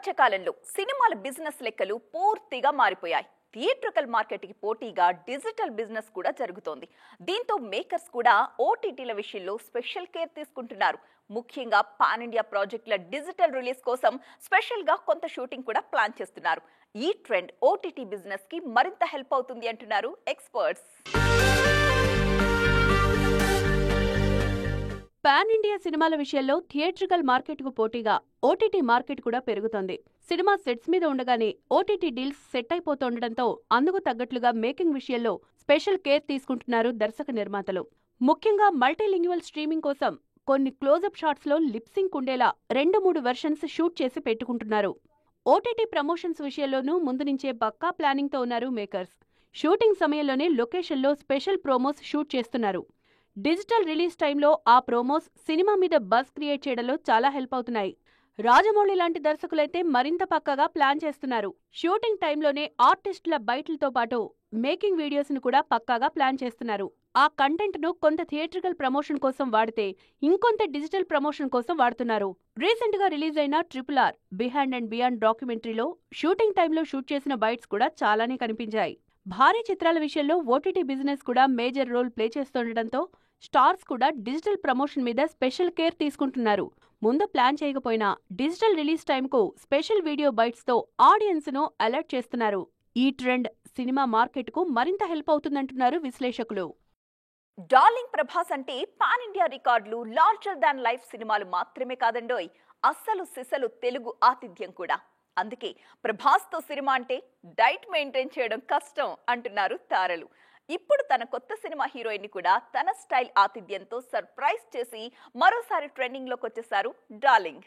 మధ్యకాలంలో సినిమాల బిజినెస్ లెక్కలు పూర్తిగా మారిపోయాయి. థియేట్రికల్ మార్కెట్కి పోటీగా డిజిటల్ బిజినెస్ కూడా జరుగుతోంది. దీంతో మేకర్స్ కూడా ఓటీటీల విషయంలో స్పెషల్ కేర్ తీసుకుంటున్నారు. ముఖ్యంగా పాన్ ఇండియా ప్రాజెక్టుల డిజిటల్ రిలీజ్ కోసం స్పెషల్గా కొంత షూటింగ్ కూడా ప్లాన్ చేస్తున్నారు. ఈ ట్రెండ్ ఓటీటీ బిజినెస్ కి మరింత హెల్ప్ అవుతుంది అంటున్నారు ఎక్స్పర్ట్స్. పాన్ ఇండియా సినిమాల విషయంలో థియేట్రికల్ మార్కెట్ కు పోటీగా ఓటీటీ మార్కెట్ కూడా పెరుగుతోంది. సినిమా సెట్స్ మీద ఉండగానే ఓటీటీ డీల్స్ సెట్ అయిపోతుండటంతో అందుకు తగ్గట్లుగా మేకింగ్ విషయంలో స్పెషల్ కేర్ తీసుకుంటున్నారు దర్శక నిర్మాతలు. ముఖ్యంగా మల్టీలింగ్యువల్ స్ట్రీమింగ్ కోసం కొన్ని క్లోజప్ షాట్స్ లో లిప్సింక్ ఉండేలా 2-3 వెర్షన్స్ షూట్ చేసి పెట్టుకుంటున్నారు. ఓటీటీ ప్రమోషన్స్ విషయంలోనూ ముందు నుంచే పక్కా ప్లానింగ్ తో ఉన్నారు మేకర్స్. షూటింగ్ సమయంలోనే లొకేషన్లో స్పెషల్ ప్రోమోస్ షూట్ చేస్తున్నారు. డిజిటల్ రిలీజ్ టైంలో ఆ ప్రోమోస్ సినిమా మీద బజ్ క్రియేట్ చేయడంలో చాలా హెల్ప్ అవుతున్నాయి. రాజమౌళి లాంటి దర్శకులైతే మరింత పక్కగా ప్లాన్ చేస్తున్నారు. షూటింగ్ టైంలోనే ఆర్టిస్టుల బయటలతో పాటు మేకింగ్ వీడియోస్ ను కూడా పక్కాగా ప్లాన్ చేస్తున్నారు. ఆ కంటెంట్ ను కొంత థియేట్రికల్ ప్రమోషన్ కోసం వాడితే ఇంకొంత డిజిటల్ ప్రమోషన్ కోసం వాడుతున్నారు. రీసెంట్ గా రిలీజ్ అయిన RRR బిహైండ్ అండ్ బియాండ్ డాక్యుమెంటరీలో షూటింగ్ టైంలో షూట్ చేసిన బైట్స్ కూడా చాలానే కనిపించాయి. భారీ చిత్రాల విషయంలో ఓటీటీ బిజినెస్ కూడా మేజర్ రోల్ ప్లే చేస్తుండటంతో స్టార్స్ కూడా డిజిటల్ ప్రమోషన్ మీద స్పెషల్ కేర్ తీసుకుంటున్నారు. ముందు ప్లాన్ చేయకపోయినా డిజిటల్ రిలీజ్ టైంకు స్పెషల్ వీడియో బైట్స్ తో ఆడియన్స్ ను అలర్ట్ చేస్తున్నారు. ఈ ట్రెండ్ సినిమా మార్కెట్ కు మరింత హెల్ప్ అవుతుందంటున్నారు విశ్లేషకులు. డార్లింగ్ ప్రభాస్ అంటే పాన్ ఇండియా రికార్డులు, లార్జర్ దాన్ లైఫ్ సినిమాలు మాత్రమే కాదండోయ్, అస్సలు సిసలు తెలుగు ఆతిథ్యం కూడా. అందుకే ప్రభాస్ తో సినిమా అంటే డైట్ మెయింటైన్ చేయడం కష్టం అంటున్నారు తారలు. ఇప్పుడు తన కొత్త సినిమా హీరోయిన్ ని కూడా తన స్టైల్ ఆతిథ్యంతో సర్ప్రైజ్ చేసి మరోసారి ట్రెండింగ్ లోకి వచ్చేశారు డార్లింగ్.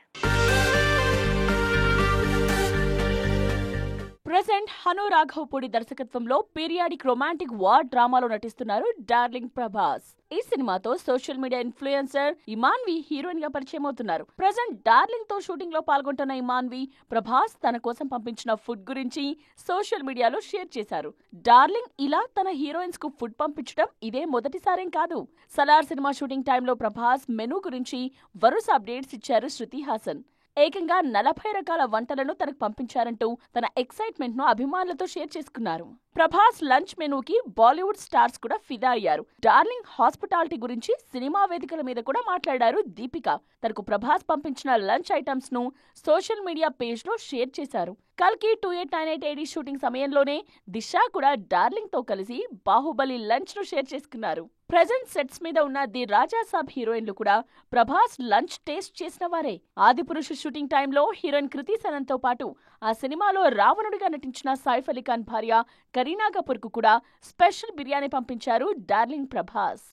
ప్రెసెంట్ హను రాఘవపూడి దర్శకత్వంలో పీరియాడిక్ రొమాంటిక్ వార్ డ్రామాలో నటిస్తున్నారు డార్లింగ్ ప్రభాస్. ఈ సినిమాతో social media influencer Imanvi heroine గా పరిచయం అవుతున్నారు. ప్రెసెంట్ డార్లింగ్ తో షూటింగ్ లో పాల్గొంటున్న ఇమాన్వి ప్రభాస్ తన కోసం పంపించిన ఫుడ్ గురించి సోషల్ మీడియాలో షేర్ చేశారు. డార్లింగ్ ఇలా తన హీరోయిన్స్ కు ఫుడ్ పంపించడం ఇదే మొదటిసారేం కాదు. సలార్ సినిమా షూటింగ్ టైంలో ప్రభాస్ మెనూ గురించి వరుస అప్డేట్స్ ఇచ్చారు శృతి హాసన్. ఏకంగా 40 రకాల వంటలను తనకు పంపించారంటూ తన ఎక్సైట్మెంట్ ను అభిమానులతో షేర్ చేసుకున్నారు. ప్రభాస్ లంచ్ మెనూకి బాలీవుడ్ స్టార్స్ కూడా ఫిదా అయ్యారు. డార్లింగ్ హాస్పిటాలిటీ గురించి సినిమా వేదికల మీద కూడా మాట్లాడారు దీపిక. తనకు ప్రభాస్ పంపించిన లంచ్ ఐటమ్స్ ను సోషల్ మీడియా పేజ్ లో షేర్ చేశారు. కల్కి 2898 AD షూటింగ్ సమయంలోనే దిశా కూడా డార్లింగ్ తో కలిసి బాహుబలి లంచ్ ను షేర్ చేసుకున్నారు. ప్రెజెంట్ సెట్స్ మీద ఉన్న ది రాజా సాబ్ హీరోయిన్లు కూడా ప్రభాస్ లంచ్ టేస్ట్ చేసిన వారే. ఆదిపురుష షూటింగ్ టైంలో హీరోయిన్ కృతి సనన్ తో పాటు ఆ సినిమాలో రావణుడిగా నటించిన సైఫ్ అలీ ఖాన్ భార్య కరీనా కపూర్ కు కూడా స్పెషల్ బిర్యానీ పంపించారు darling Prabhas.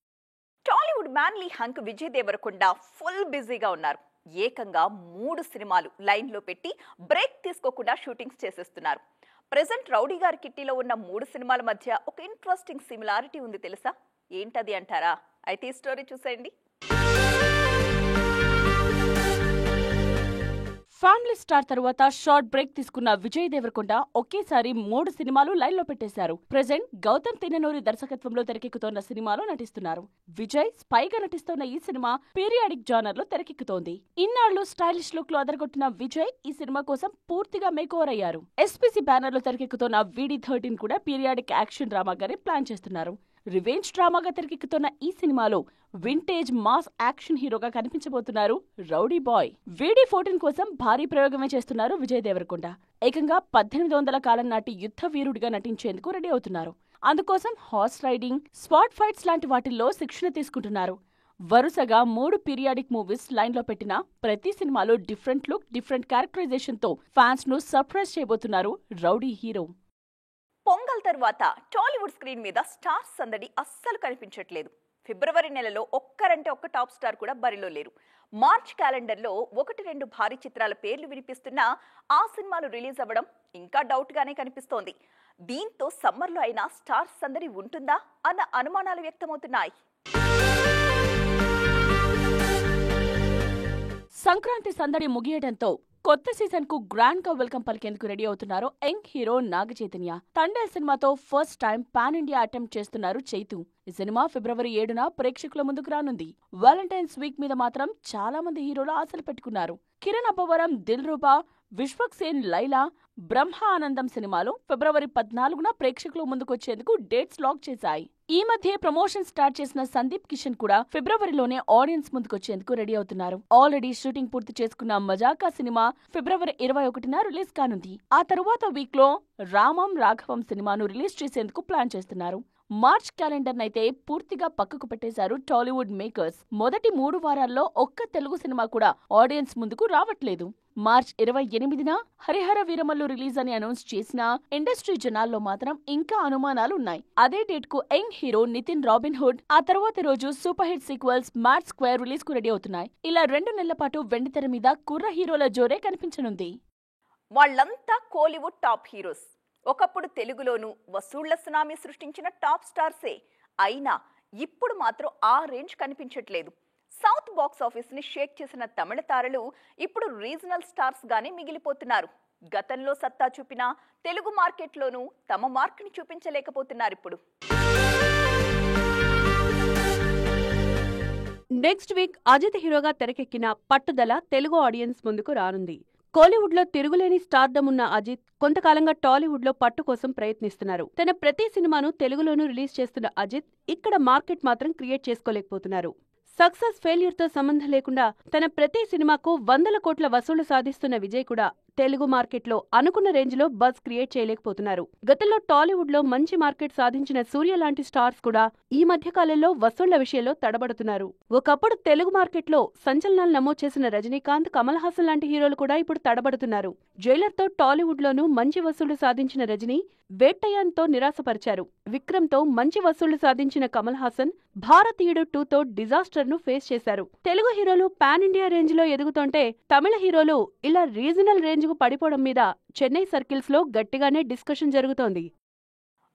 Tollywood manly hunk Vijay Devarakonda full బిజీగా ఉన్నారు. ఏకంగా 3 సినిమాలు లైన్ లో పెట్టి బ్రేక్ తీసుకోకుండా షూటింగ్స్ చేసేస్తున్నారు. ప్రెజెంట్ రౌడీ గారి కిట్టీలో ఉన్న 3 సినిమాల మధ్య ఒక ఇంట్రెస్టింగ్ సిమిలారిటీ ఉంది తెలుసా? ఏంటది అంటారా? అయితే ఈ స్టోరీ చూసేయండి. ఫ్యామిలీ స్టార్ తరువాత షార్ట్ బ్రేక్ తీసుకున్న విజయ్ దేవరకొండ ఒకేసారి 3 సినిమాలు లైన్లో పెట్టేశారు. ప్రెజెంట్ గౌతమ్ తిన్ననూరి దర్శకత్వంలో తెరకెక్కుతోన్న సినిమాలో నటిస్తున్నారు. విజయ్ స్పైగా నటిస్తోన్న ఈ సినిమా పీరియాడిక్ జానర్ లో తెరకెక్కుతోంది. ఇన్నాళ్లు స్టైలిష్ లుక్ లో అదరగొట్టిన విజయ్ ఈ సినిమా కోసం పూర్తిగా మేకోవర్ అయ్యారు. ఎస్పీసీ బ్యానర్ లో తెరకెక్కుతోన్న VD13 కూడా పీరియాడిక్ యాక్షన్ డ్రామాగానే ప్లాన్ చేస్తున్నారు. రివెంజ్ డ్రామాగా తెరకెక్కుతున్న ఈ సినిమాలో వింటేజ్ మాస్ యాక్షన్ హీరోగా కనిపించబోతున్నారు రౌడీ బాయ్. VD14 కోసం భారీ ప్రయోగమే చేస్తున్నారు విజయ్ దేవరకొండ. ఏకంగా 1800 కాలం నాటి యుద్ధ వీరుడిగా నటించేందుకు రెడీ అవుతున్నారు. అందుకోసం హార్స్ రైడింగ్, స్పాట్ ఫైట్స్ లాంటి వాటిల్లో శిక్షణ తీసుకుంటున్నారు. వరుసగా 3 పీరియాడిక్ మూవీస్ లైన్ లో పెట్టిన ప్రతి సినిమాలో డిఫరెంట్ లుక్, డిఫరెంట్ క్యారెక్టరైజేషన్ తో ఫ్యాన్స్ ను సర్ప్రైజ్ చేయబోతున్నారు రౌడీ హీరో. పొంగల్ తర్వాత టాలీవుడ్ స్క్రీన్ మీద స్టార్స్ సందడి అస్సలు కనిపించట్లేదు. ఫిబ్రవరి నెలలో ఒక్కరంటే ఒక్క టాప్ స్టార్ కూడా బరిలో లేరు. మార్చ్ క్యాలెండర్లో 1-2 భారీ చిత్రాల పేర్లు వినిపిస్తున్నా ఆ సినిమాలు రిలీజ్ అవ్వడం ఇంకా డౌట్ గానే కనిపిస్తోంది. దీంతో సమ్మర్లో అయినా స్టార్స్ సందడి ఉంటుందా అన్న అనుమానాలు వ్యక్తమవుతున్నాయి. సంక్రాంతి సందడి ముగియడంతో కొత్త సీజన్ కు గ్రాండ్ గా వెల్కమ్ పలికేందుకు రెడీ అవుతున్నారు యంగ్ హీరో నాగ చైతన్య. తండేల్ సినిమాతో first time pan India attempt చేస్తున్నారు చైతు. ఈ సినిమా ఫిబ్రవరి 7న ప్రేక్షకుల ముందుకు రానుంది. వాలంటైన్స్ వీక్ మీద మాత్రం చాలా మంది హీరోలు ఆశలు పెట్టుకున్నారు. కిరణ్ అబ్బవరం, దిల్ రూబా, విశ్వక్సేన్ లైలా బ్రహ్మ ఆనందం సినిమాలు ఫిబ్రవరి 14న ప్రేక్షకుల ముందుకొచ్చేందుకు డేట్స్ లాక్ చేశాయి. ఈ మధ్య ప్రమోషన్ స్టార్ట్ చేసిన సందీప్ కిషన్ కూడా ఫిబ్రవరిలోనే ఆడియన్స్ ముందుకొచ్చేందుకు రెడీ అవుతున్నారు. ఆల్రెడీ షూటింగ్ పూర్తి చేసుకున్న మజాకా సినిమా ఫిబ్రవరి 21న రిలీజ్ కానుంది. ఆ తరువాత వీక్ లో రామం రాఘవం సినిమాను రిలీజ్ చేసేందుకు ప్లాన్ చేస్తున్నారు. మార్చ్ క్యాలెండర్ నైతే పూర్తిగా పక్కకు పెట్టేశారు టాలీవుడ్ మేకర్స్. మొదటి 3 వారాల్లో ఒక్క తెలుగు సినిమా కూడా ఆడియన్స్ ముందుకు రావట్లేదు. మార్చ్ 28న హరిహర వీరమల్లు రిలీజ్ అని అనౌన్స్ చేసినా ఇండస్ట్రీ జనాల్లో మాత్రం ఇంకా అనుమానాలు ఉన్నాయి. అదే డేట్ కు యంగ్ హీరో నితిన్ రాబిన్హుడ్, ఆ తర్వాతి రోజు super hit sequels mad square release కు రెడీ అవుతున్నాయి. ఇలా 2 నెలల పాటు వెండితెర మీద కుర్ర హీరోల జోరే కనిపించనుంది. వాళ్ళంతా కోలీవుడ్ టాప్ హీరోస్. ఒకప్పుడు తెలుగులోనూ వసూళ్ల సునామీ సృష్టించిన టాప్ స్టార్సే. అయినా ఇప్పుడు మాత్రం ఆ రేంజ్ కనిపించట్లేదు. సౌత్ బాక్స్ ఆఫీస్ ని షేక్ చేసిన తమిళ తారలు ఇప్పుడు రీజనల్ స్టార్స్ గానే మిగిలిపోతున్నారు. గతంలో సత్తా చూపిన తెలుగు మార్కెట్లోనూ తమ మార్క్ ని చూపించలేకపోతున్నారు ఇప్పుడు. నెక్స్ట్ వీక్ అజిత్ హీరోగా తెరకెక్కిన పట్టుదల తెలుగు ఆడియన్స్ ముందుకు రానుంది. కోలీవుడ్ లో తిరుగులేని స్టార్డమ్ ఉన్న అజిత్ కొంతకాలంగా టాలీవుడ్ లో పట్టు కోసం ప్రయత్నిస్తున్నారు. తన ప్రతి సినిమాను తెలుగులోనూ రిలీజ్ చేస్తున్న అజిత్ ఇక్కడ మార్కెట్ మాత్రం క్రియేట్ చేసుకోలేకపోతున్నారు. సక్సెస్ ఫెయిల్యూర్ తో సంబంధం లేకుండా తన ప్రతి సినిమాకు 100 కోట్ల వసూళ్లు సాధిస్తున్న విజయ్ కూడా తెలుగు మార్కెట్లో అనుకున్న రేంజ్ లో బజ్ క్రియేట్ చేయలేకపోతున్నారు. గతంలో టాలీవుడ్ లో మంచి మార్కెట్ సాధించిన సూర్య లాంటి స్టార్స్ కూడా ఈ మధ్య కాలంలో వసూళ్ల విషయంలో తడబడుతున్నారు. ఒకప్పుడు తెలుగు మార్కెట్లో సంచలనాలు నమోదు చేసిన రజనీకాంత్, కమల్ హాసన్ లాంటి హీరోలు కూడా ఇప్పుడు తడబడుతున్నారు. జైలర్ తో టాలీవుడ్ లోనూ మంచి వసూళ్లు సాధించిన రజనీ వేట్టయాన్తో నిరాశపరిచారు. విక్రమ్ తో మంచి వసూళ్లు సాధించిన కమల్ హాసన్ భారతీయుడు 2తో డిజాస్టర్ ను ఫేస్ చేశారు. తెలుగు హీరోలు పాన్ ఇండియా రేంజ్ లో ఎదుగుతుంటే తమిళ హీరోలు ఇలా రీజనల్ రేంజ్ కు పడిపోవడం మీద చెన్నై సర్కిల్స్ లో గట్టిగానే డిస్కషన్ జరుగుతోంది.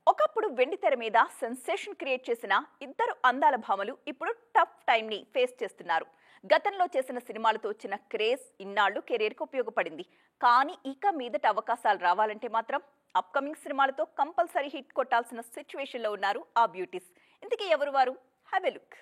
ఒకప్పుడు వెండితెర మీద సెన్సేషన్ క్రియేట్ చేసిన ఇద్దరు అందాల భామలు ఇప్పుడు టఫ్ టైం ని ఫేస్ చేస్తున్నారు. గతంలో చేసిన సినిమాలతో వచ్చిన క్రేజ్ ఇన్నాళ్లు కెరీర్ కు ఉపయోగపడింది. కానీ ఇక మీదట అవకాశాలు రావాలంటే మాత్రం అప్కమింగ్ సినిమాలతో కంపల్సరీ హిట్ కొట్టాల్సిన సిచ్యువేషన్ లో ఉన్నారు ఆ బ్యూటీస్. ఇంతకీ ఎవరు వారు? Have a look.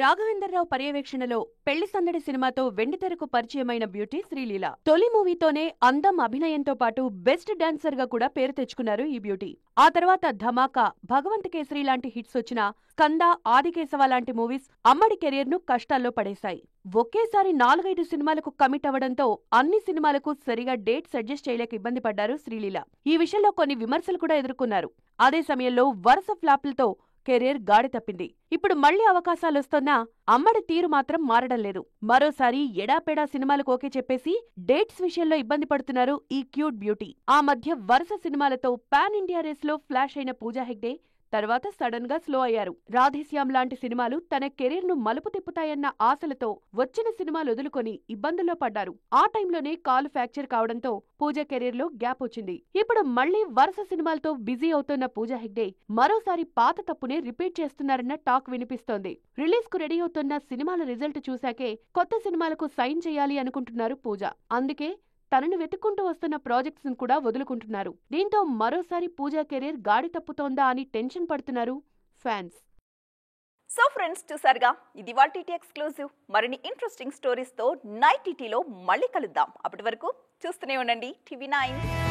రాఘవేంద్రరావు పర్యవేక్షణలో పెళ్లి సందడి సినిమాతో వెండితెరకు పరిచయమైన బ్యూటీ శ్రీలీల. తొలి మూవీతోనే అందం, అభినయంతో పాటు బెస్ట్ డాన్సర్ గా కూడా పేరు తెచ్చుకున్నారు ఈ బ్యూటీ. ఆ తర్వాత ధమాకా, భగవంత్ కేసరి లాంటి హిట్స్ వచ్చిన స్కంద, ఆదికేశవ లాంటి మూవీస్ అమ్మడి కెరీర్ ను కష్టాల్లో పడేశాయి. ఒకేసారి 4-5 సినిమాలకు కమిట్ అవ్వడంతో అన్ని సినిమాలకు సరిగా డేట్స్ అడ్జస్ట్ చేయలేక ఇబ్బంది పడ్డారు శ్రీలీల. ఈ విషయంలో కొన్ని విమర్శలు కూడా ఎదుర్కొన్నారు. అదే సమయంలో వరుస ఫ్లాపులతో కెరీర్ గాడి తప్పింది. ఇప్పుడు మళ్లీ అవకాశాలొస్తున్నా అమ్మడి తీరు మాత్రం మారడం లేదు. మరోసారి ఎడాపెడా సినిమాలకు ఓకే చెప్పేసి డేట్స్ విషయంలో ఇబ్బంది పడుతున్నారు ఈ క్యూట్ బ్యూటీ. ఆ మధ్య వరుస సినిమాలతో పాన్ ఇండియా రేస్ లో ఫ్లాష్ అయిన పూజా హెగ్డే తర్వాత సడన్ గా స్లో అయ్యారు. రాధేశ్యామ్ లాంటి సినిమాలు తన కెరీర్ ను మలుపు తిప్పుతాయన్న ఆశలతో వచ్చిన సినిమాలు వదులుకొని ఇబ్బందుల్లో పడ్డారు. ఆ టైంలోనే కాలు ఫ్రాక్చర్ కావడంతో పూజ కెరీర్ లో గ్యాప్ వచ్చింది. ఇప్పుడు మళ్లీ వరుస సినిమాలతో బిజీ అవుతున్న పూజా హెగ్డే మరోసారి పాత తప్పునే రిపీట్ చేస్తున్నారన్న టాక్ వినిపిస్తోంది. రిలీజ్ కు రెడీ అవుతున్న సినిమాల రిజల్ట్ చూశాకే కొత్త సినిమాలకు సైన్ చేయాలి అనుకుంటున్నారు పూజ. అందుకే తనను వెతుక్కుంటూ వస్తున్న ప్రాజెక్ట్స్ ను కూడా వదులుకుంటున్నారు. దీంతో మరోసారి పూజా కెరీర్ గాడి తప్పుతోందా అని టెన్షన్ పడుతున్నారు ఫ్యాన్స్. సో ఫ్రెండ్స్, చూసారుగా, ఇది వాటి ఎక్స్క్లూజివ్. మరిన్ని ఇంట్రెస్టింగ్ స్టోరీస్ తో నైట్ టీటీలో మళ్ళీ కలుద్దాం. అప్పటి వరకు చూస్తూనే ఉండండి TV9.